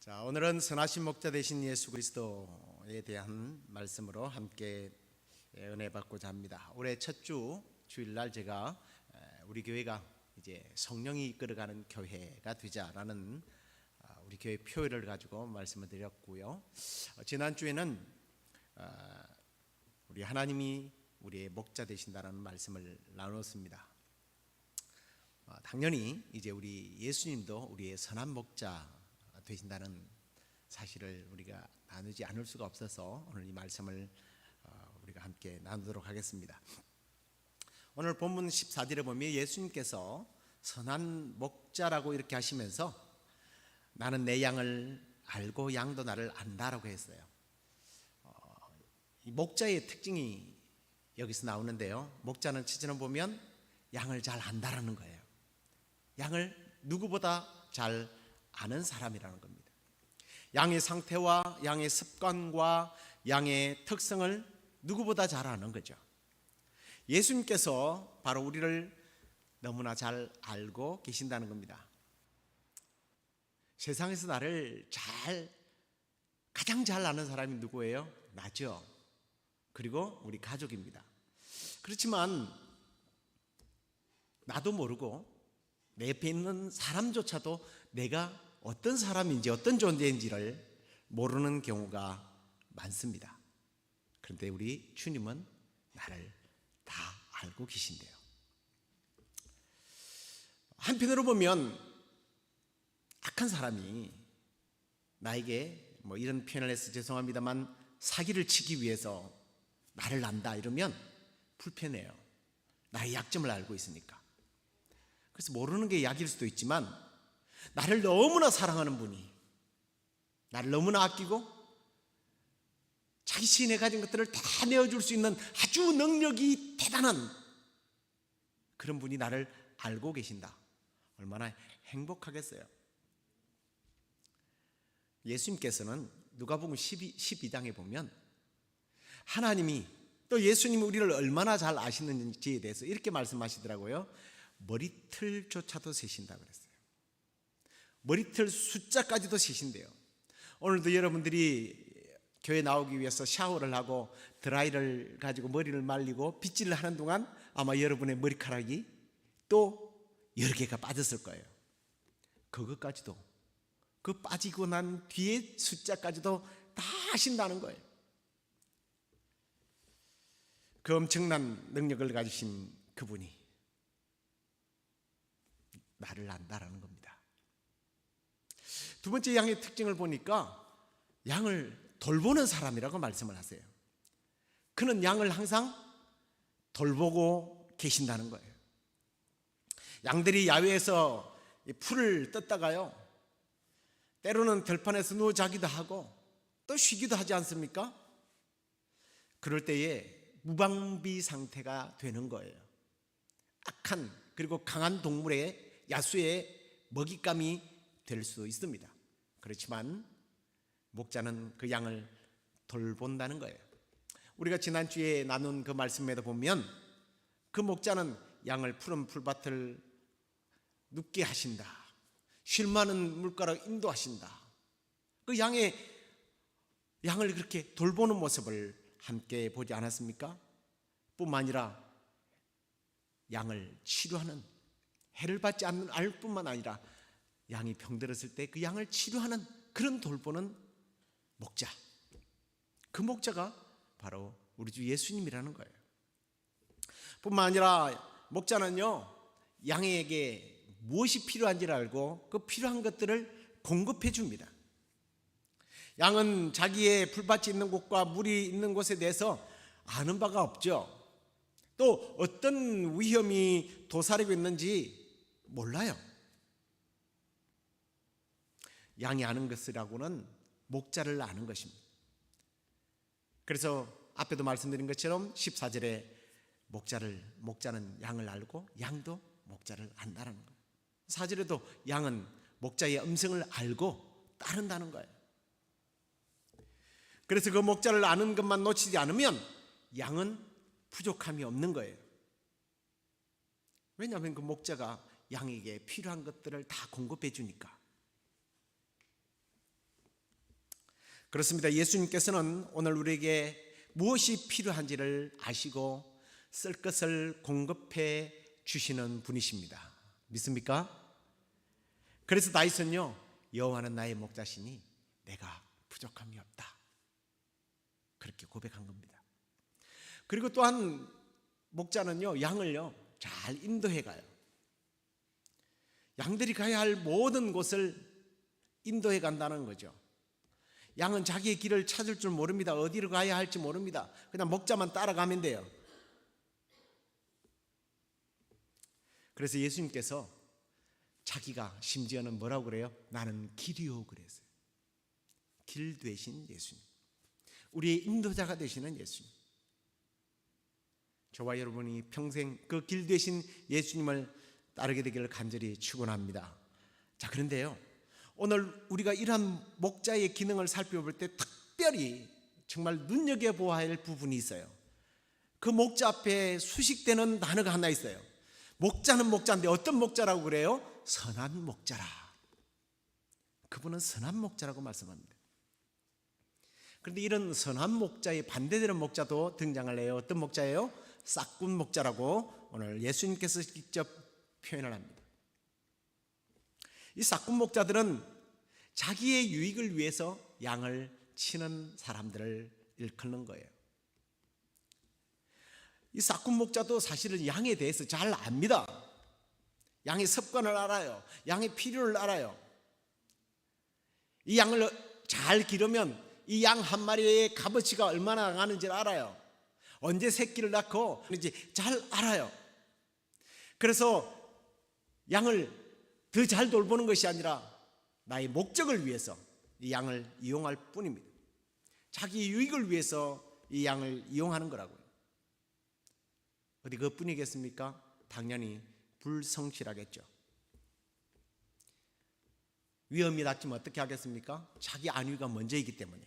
자, 오늘은 선하신 목자 되신 예수 그리스도에 대한 말씀으로 함께 은혜 받고자 합니다. 올해 첫 주 주일날 제가 우리 교회가 이제 성령이 이끌어가는 교회가 되자라는 우리 교회 표를 가지고 말씀을 드렸고요. 지난 주에는 우리 하나님이 우리의 목자 되신다라는 말씀을 나눴습니다. 당연히 이제 우리 예수님도 우리의 선한 목자 되신다는 사실을 우리가 나누지 않을 수가 없어서 오늘 이 말씀을 우리가 함께 나누도록 하겠습니다. 오늘 본문 14절에 보면 예수님께서 선한 목자라고 이렇게 하시면서 나는 내 양을 알고 양도 나를 안다라고 했어요. 이 목자의 특징이 여기서 나오는데요. 목자는 치즈는 보면 양을 잘 안다라는 거예요. 양을 누구보다 잘 아는 사람이라는 겁니다. 양의 상태와 양의 습관과 양의 특성을 누구보다 잘 아는 거죠. 예수님께서 바로 우리를 너무나 잘 알고 계신다는 겁니다. 세상에서 나를 가장 잘 아는 사람이 누구예요? 나죠. 그리고 우리 가족입니다. 그렇지만 나도 모르고 내 옆에 있는 사람조차도 내가 어떤 사람인지 어떤 존재인지를 모르는 경우가 많습니다. 그런데 우리 주님은 나를 다 알고 계신대요. 한편으로 보면 악한 사람이 나에게 이런 표현을 해서 죄송합니다만 사기를 치기 위해서 나를 안다 이러면 불편해요. 나의 약점을 알고 있으니까. 그래서 모르는 게 약일 수도 있지만 나를 너무나 사랑하는 분이 나를 너무나 아끼고 자기 시인에 가진 것들을 다 내어줄 수 있는 아주 능력이 대단한 그런 분이 나를 알고 계신다. 얼마나 행복하겠어요. 예수님께서는 누가복음 12장에 보면 하나님이 또 예수님이 우리를 얼마나 잘 아시는지에 대해서 이렇게 말씀하시더라고요. 머리털조차도 세신다 그랬어요. 머리털 숫자까지도 세신대요. 오늘도 여러분들이 교회 나오기 위해서 샤워를 하고 드라이를 가지고 머리를 말리고 빗질을 하는 동안 아마 여러분의 머리카락이 또 여러 개가 빠졌을 거예요. 그것까지도 그 빠지고 난 뒤에 숫자까지도 다 하신다는 거예요. 그 엄청난 능력을 가지신 그분이 나를 안다라는 겁니다. 두 번째 양의 특징을 보니까 양을 돌보는 사람이라고 말씀을 하세요. 그는 양을 항상 돌보고 계신다는 거예요. 양들이 야외에서 풀을 뜯다가요, 때로는 들판에서 누워 자기도 하고 또 쉬기도 하지 않습니까? 그럴 때에 무방비 상태가 되는 거예요. 악한 그리고 강한 동물의 야수의 먹잇감이 될 수 있습니다. 그렇지만 목자는 그 양을 돌본다는 거예요. 우리가 지난주에 나눈 그 말씀에도 보면 그 목자는 양을 푸른 풀밭을 눕게 하신다. 쉴 만한 물가로 인도하신다. 그 양을 그렇게 돌보는 모습을 함께 보지 않았습니까? 뿐만 아니라 양을 치료하는, 해를 받지 않는 알 뿐만 아니라 양이 병들었을 때 그 양을 치료하는 그런 돌보는 목자. 그 목자가 바로 우리 주 예수님이라는 거예요. 뿐만 아니라 목자는요, 양에게 무엇이 필요한지를 알고 그 필요한 것들을 공급해 줍니다. 양은 자기의 풀밭이 있는 곳과 물이 있는 곳에 대해서 아는 바가 없죠. 또 어떤 위험이 도사리고 있는지 몰라요. 양이 아는 것이라고는 목자를 아는 것입니다. 그래서 앞에도 말씀드린 것처럼 14절에 목자는 양을 알고 양도 목자를 안다는 거예요. 4절에도 양은 목자의 음성을 알고 따른다는 거예요. 그래서 그 목자를 아는 것만 놓치지 않으면 양은 부족함이 없는 거예요. 왜냐하면 그 목자가 양에게 필요한 것들을 다 공급해 주니까. 그렇습니다. 예수님께서는 오늘 우리에게 무엇이 필요한지를 아시고 쓸 것을 공급해 주시는 분이십니다. 믿습니까? 그래서 다윗은요, 여호와는 나의 목자시니 내가 부족함이 없다, 그렇게 고백한 겁니다. 그리고 또한 목자는요, 양을요 잘 인도해 가요. 양들이 가야 할 모든 곳을 인도해 간다는 거죠. 양은 자기의 길을 찾을 줄 모릅니다. 어디로 가야 할지 모릅니다. 그냥 목자만 따라가면 돼요. 그래서 예수님께서 자기가 심지어는 뭐라고 그래요? 나는 길이요 그랬어요. 길 되신 예수님, 우리의 인도자가 되시는 예수님. 저와 여러분이 평생 그 길 되신 예수님을 따르게 되기를 간절히 축원합니다. 자, 그런데요, 오늘 우리가 이러한 목자의 기능을 살펴볼 때 특별히 정말 눈여겨보아야 할 부분이 있어요. 그 목자 앞에 수식되는 단어가 하나 있어요. 목자는 목자인데 어떤 목자라고 그래요? 선한 목자라. 그분은 선한 목자라고 말씀합니다. 그런데 이런 선한 목자의 반대되는 목자도 등장을 해요. 어떤 목자예요? 싹군 목자라고 오늘 예수님께서 직접 표현을 합니다. 이 싹군 목자들은 자기의 유익을 위해서 양을 치는 사람들을 일컫는 거예요. 이 싹군 목자도 사실은 양에 대해서 잘 압니다. 양의 습관을 알아요. 양의 필요를 알아요. 이 양을 잘 기르면 이 양 한 마리의 값어치가 얼마나 나가는지를 알아요. 언제 새끼를 낳고 그런지 잘 알아요. 그래서 양을 더 잘 돌보는 것이 아니라 나의 목적을 위해서 이 양을 이용할 뿐입니다. 자기 유익을 위해서 이 양을 이용하는 거라고요. 어디 그뿐이겠습니까? 당연히 불성실하겠죠. 위험이 닥치면 어떻게 하겠습니까? 자기 안위가 먼저이기 때문에.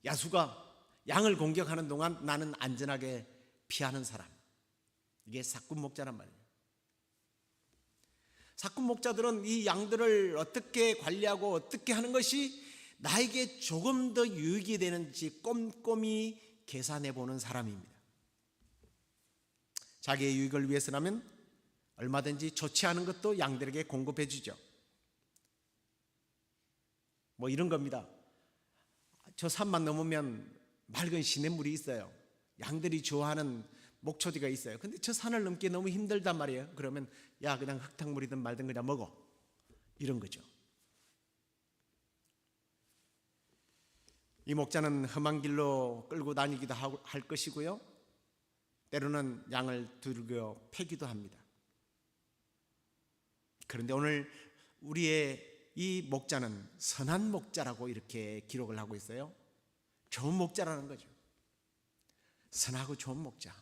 야수가 양을 공격하는 동안 나는 안전하게 피하는 사람, 이게 삭군 목자란 말이에요. 삭군 목자들은 이 양들을 어떻게 관리하고 어떻게 하는 것이 나에게 조금 더 유익이 되는지 꼼꼼히 계산해 보는 사람입니다. 자기의 유익을 위해서라면 얼마든지 좋지 않은 것도 양들에게 공급해 주죠. 뭐 이런 겁니다. 저 산만 넘으면 맑은 시냇물이 있어요. 양들이 좋아하는 목초지가 있어요. 근데 저 산을 넘기 너무 힘들단 말이에요. 그러면 야, 그냥 흙탕물이든 말든 그냥 먹어, 이런 거죠. 이 목자는 험한 길로 끌고 다니기도 할 것이고요, 때로는 양을 두들겨 패기도 합니다. 그런데 오늘 우리의 이 목자는 선한 목자라고 이렇게 기록을 하고 있어요. 좋은 목자라는 거죠. 선하고 좋은 목자.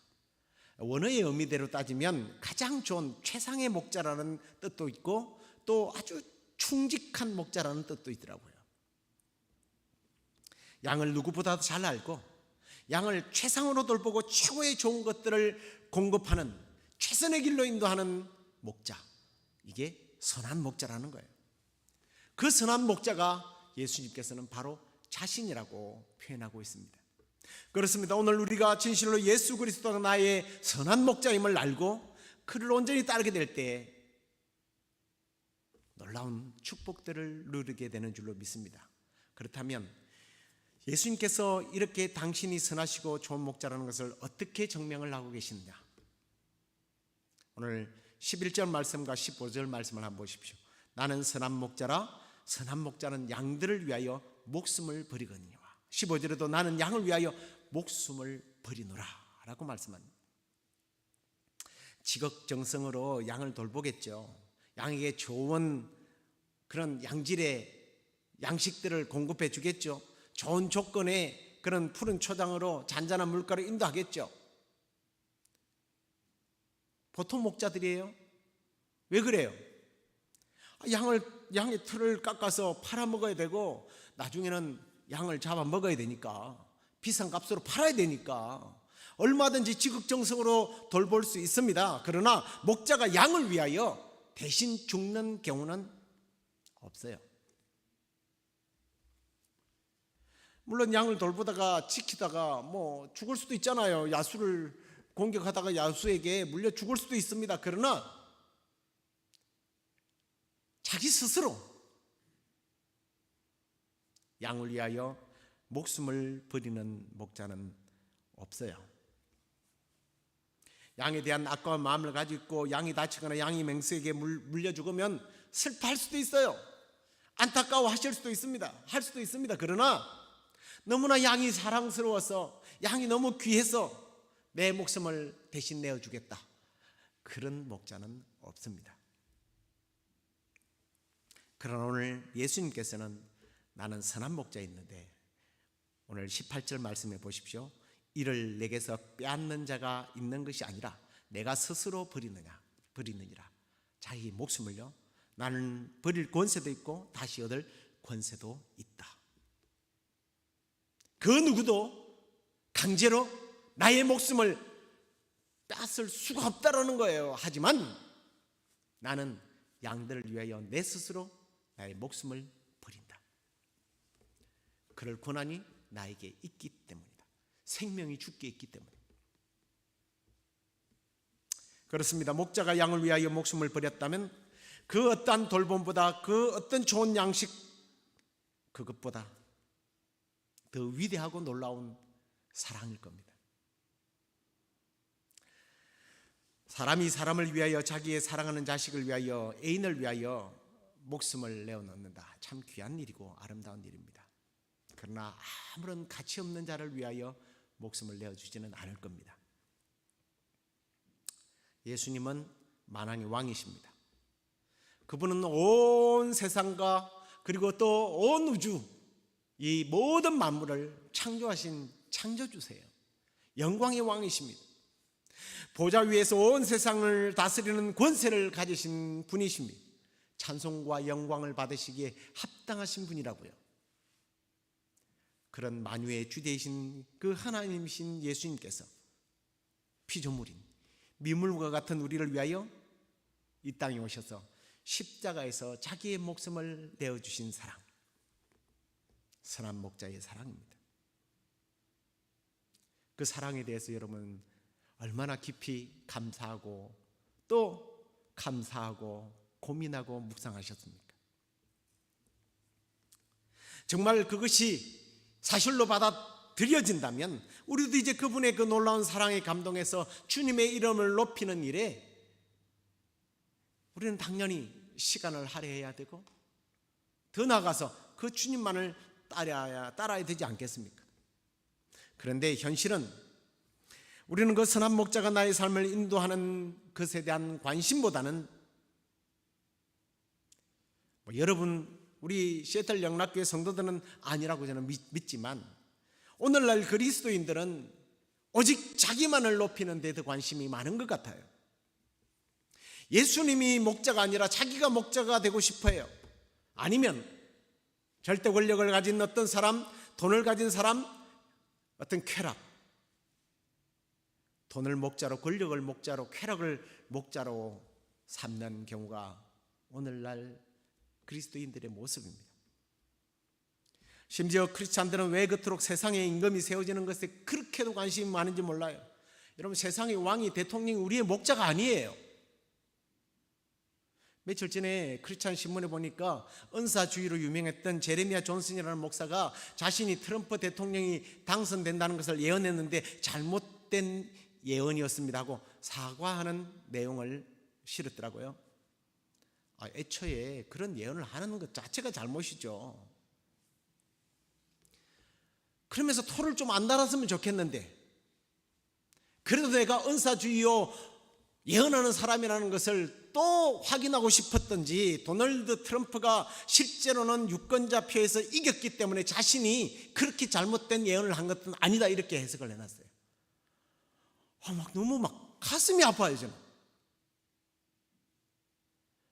원어의 의미대로 따지면 가장 좋은 최상의 목자라는 뜻도 있고 또 아주 충직한 목자라는 뜻도 있더라고요. 양을 누구보다도 잘 알고 양을 최상으로 돌보고 최고의 좋은 것들을 공급하는, 최선의 길로 인도하는 목자, 이게 선한 목자라는 거예요. 그 선한 목자가 예수님께서는 바로 자신이라고 표현하고 있습니다. 그렇습니다. 오늘 우리가 진실로 예수 그리스도가 나의 선한 목자임을 알고 그를 온전히 따르게 될 때 놀라운 축복들을 누리게 되는 줄로 믿습니다. 그렇다면 예수님께서 이렇게 당신이 선하시고 좋은 목자라는 것을 어떻게 증명을 하고 계시느냐? 오늘 11절 말씀과 15절 말씀을 한번 보십시오. 나는 선한 목자라, 선한 목자는 양들을 위하여 목숨을 버리거니와. 15절에도 나는 양을 위하여 목숨을 버리노라 라고 말씀합니다. 지극정성으로 양을 돌보겠죠. 양에게 좋은 그런 양질의 양식들을 공급해 주겠죠. 좋은 조건의 그런 푸른 초장으로 잔잔한 물가로 인도하겠죠. 보통 목자들이에요. 왜 그래요? 양의 털을 깎아서 팔아 먹어야 되고 나중에는 양을 잡아 먹어야 되니까, 비싼 값으로 팔아야 되니까 얼마든지 지극정성으로 돌볼 수 있습니다. 그러나 목자가 양을 위하여 대신 죽는 경우는 없어요. 물론 양을 돌보다가 지키다가 뭐 죽을 수도 있잖아요. 야수를 공격하다가 야수에게 물려 죽을 수도 있습니다. 그러나 자기 스스로 양을 위하여 목숨을 버리는 목자는 없어요. 양에 대한 아까운 마음을 가지고 있고 양이 다치거나 양이 맹수에게 물려 죽으면 슬퍼할 수도 있어요. 안타까워하실 수도 있습니다. 할 수도 있습니다. 그러나 너무나 양이 사랑스러워서 양이 너무 귀해서 내 목숨을 대신 내어주겠다, 그런 목자는 없습니다. 그러나 오늘 예수님께서는 나는 선한 목자였는데, 오늘 18절 말씀해 보십시오. 이를 내게서 빼앗는 자가 있는 것이 아니라 내가 스스로 버리느니라. 자기 목숨을요, 나는 버릴 권세도 있고 다시 얻을 권세도 있다. 그 누구도 강제로 나의 목숨을 뺏을 수가 없다라는 거예요. 하지만 나는 양들을 위하여 내 스스로 나의 목숨을 버린다. 그럴 권한이 나에게 있기 때문이다. 생명이 주께 있기 때문에. 그렇습니다. 목자가 양을 위하여 목숨을 버렸다면 그 어떠한 돌봄보다, 그 어떤 좋은 양식, 그것보다 더 위대하고 놀라운 사랑일 겁니다. 사람이 사람을 위하여, 자기의 사랑하는 자식을 위하여, 애인을 위하여 목숨을 내어놓는다. 참 귀한 일이고 아름다운 일입니다. 그러나 아무런 가치 없는 자를 위하여 목숨을 내어주지는 않을 겁니다. 예수님은 만왕의 왕이십니다. 그분은 온 세상과 그리고 또 온 우주, 이 모든 만물을 창조하신 창조주세요. 영광의 왕이십니다. 보좌 위에서 온 세상을 다스리는 권세를 가지신 분이십니다. 찬송과 영광을 받으시기에 합당하신 분이라고요. 그런 만유의 주 되신 그 하나님이신 예수님께서 피조물인 미물과 같은 우리를 위하여 이 땅에 오셔서 십자가에서 자기의 목숨을 내어주신 사랑, 선한 목자의 사랑입니다. 그 사랑에 대해서 여러분 얼마나 깊이 감사하고 또 감사하고 고민하고 묵상하셨습니까? 정말 그것이 사실로 받아들여진다면 우리도 이제 그분의 그 놀라운 사랑에 감동해서 주님의 이름을 높이는 일에 우리는 당연히 시간을 할애해야 되고, 더 나아가서 그 주님만을 따라야 되지 않겠습니까? 그런데 현실은 우리는 그 선한 목자가 나의 삶을 인도하는 것에 대한 관심보다는 여러분, 우리 시애틀 영락교회 성도들은 아니라고 저는 믿지만 오늘날 그리스도인들은 오직 자기만을 높이는 데 더 관심이 많은 것 같아요. 예수님이 목자가 아니라 자기가 목자가 되고 싶어요. 아니면 절대 권력을 가진 어떤 사람, 돈을 가진 사람, 어떤 쾌락, 돈을 목자로, 권력을 목자로, 쾌락을 목자로 삼는 경우가 오늘날 그리스도인들의 모습입니다. 심지어 크리스찬들은 왜 그토록 세상에 임금이 세워지는 것에 그렇게도 관심이 많은지 몰라요. 여러분, 세상의 왕이, 대통령이 우리의 목자가 아니에요. 며칠 전에 크리스찬 신문에 보니까 은사주의로 유명했던 제레미야 존슨이라는 목사가 자신이 트럼프 대통령이 당선된다는 것을 예언했는데 잘못된 예언이었습니다 하고 사과하는 내용을 실었더라고요. 애초에 그런 예언을 하는 것 자체가 잘못이죠. 그러면서 토를 좀 안 달았으면 좋겠는데, 그래도 내가 은사주의요 예언하는 사람이라는 것을 또 확인하고 싶었던지, 도널드 트럼프가 실제로는 유권자표에서 이겼기 때문에 자신이 그렇게 잘못된 예언을 한 것은 아니다, 이렇게 해석을 해놨어요. 너무 가슴이 아파요. 저는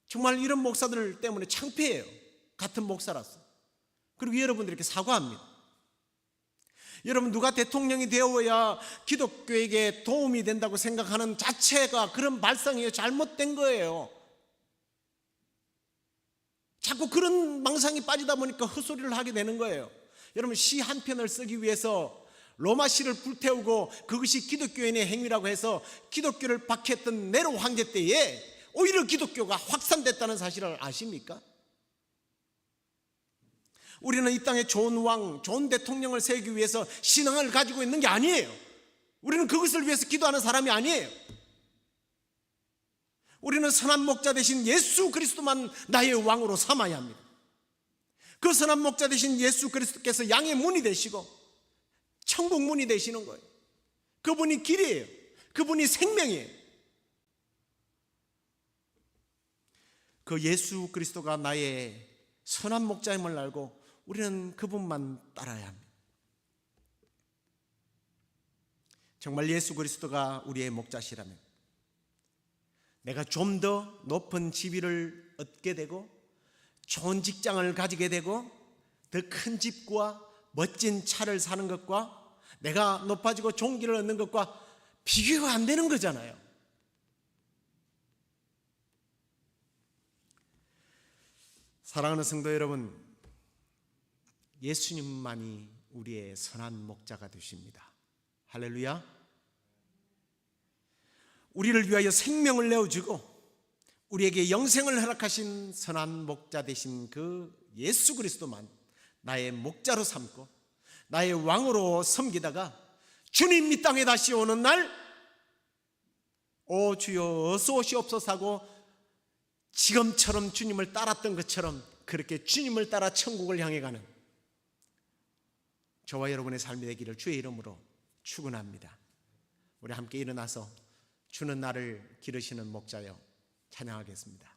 정말 이런 목사들 때문에 창피해요. 같은 목사라서. 그리고 여러분들에게 사과합니다. 여러분, 누가 대통령이 되어야 기독교에게 도움이 된다고 생각하는 자체가 그런 발상이에요. 잘못된 거예요. 자꾸 그런 망상이 빠지다 보니까 헛소리를 하게 되는 거예요. 여러분, 시 한 편을 쓰기 위해서 로마 시를 불태우고 그것이 기독교인의 행위라고 해서 기독교를 박해했던 네로 황제 때에 오히려 기독교가 확산됐다는 사실을 아십니까? 우리는 이 땅에 좋은 왕, 좋은 대통령을 세우기 위해서 신앙을 가지고 있는 게 아니에요. 우리는 그것을 위해서 기도하는 사람이 아니에요. 우리는 선한 목자 되신 예수 그리스도만 나의 왕으로 삼아야 합니다. 그 선한 목자 되신 예수 그리스도께서 양의 문이 되시고 천국 문이 되시는 거예요. 그분이 길이에요. 그분이 생명이에요. 그 예수 그리스도가 나의 선한 목자임을 알고 우리는 그분만 따라야 합니다. 정말 예수 그리스도가 우리의 목자시라면 내가 좀 더 높은 지위를 얻게 되고 좋은 직장을 가지게 되고 더 큰 집과 멋진 차를 사는 것과 내가 높아지고 존귀를 얻는 것과 비교가 안 되는 거잖아요. 사랑하는 성도 여러분, 예수님만이 우리의 선한 목자가 되십니다. 할렐루야. 우리를 위하여 생명을 내어주고 우리에게 영생을 허락하신 선한 목자 되신 그 예수 그리스도만 나의 목자로 삼고 나의 왕으로 섬기다가 주님 이 땅에 다시 오는 날, 오 주여 어서 오시옵소서 하고 지금처럼 주님을 따랐던 것처럼 그렇게 주님을 따라 천국을 향해 가는 저와 여러분의 삶이 되기를 주의 이름으로 축원합니다. 우리 함께 일어나서 주는 나를 기르시는 목자여 찬양하겠습니다.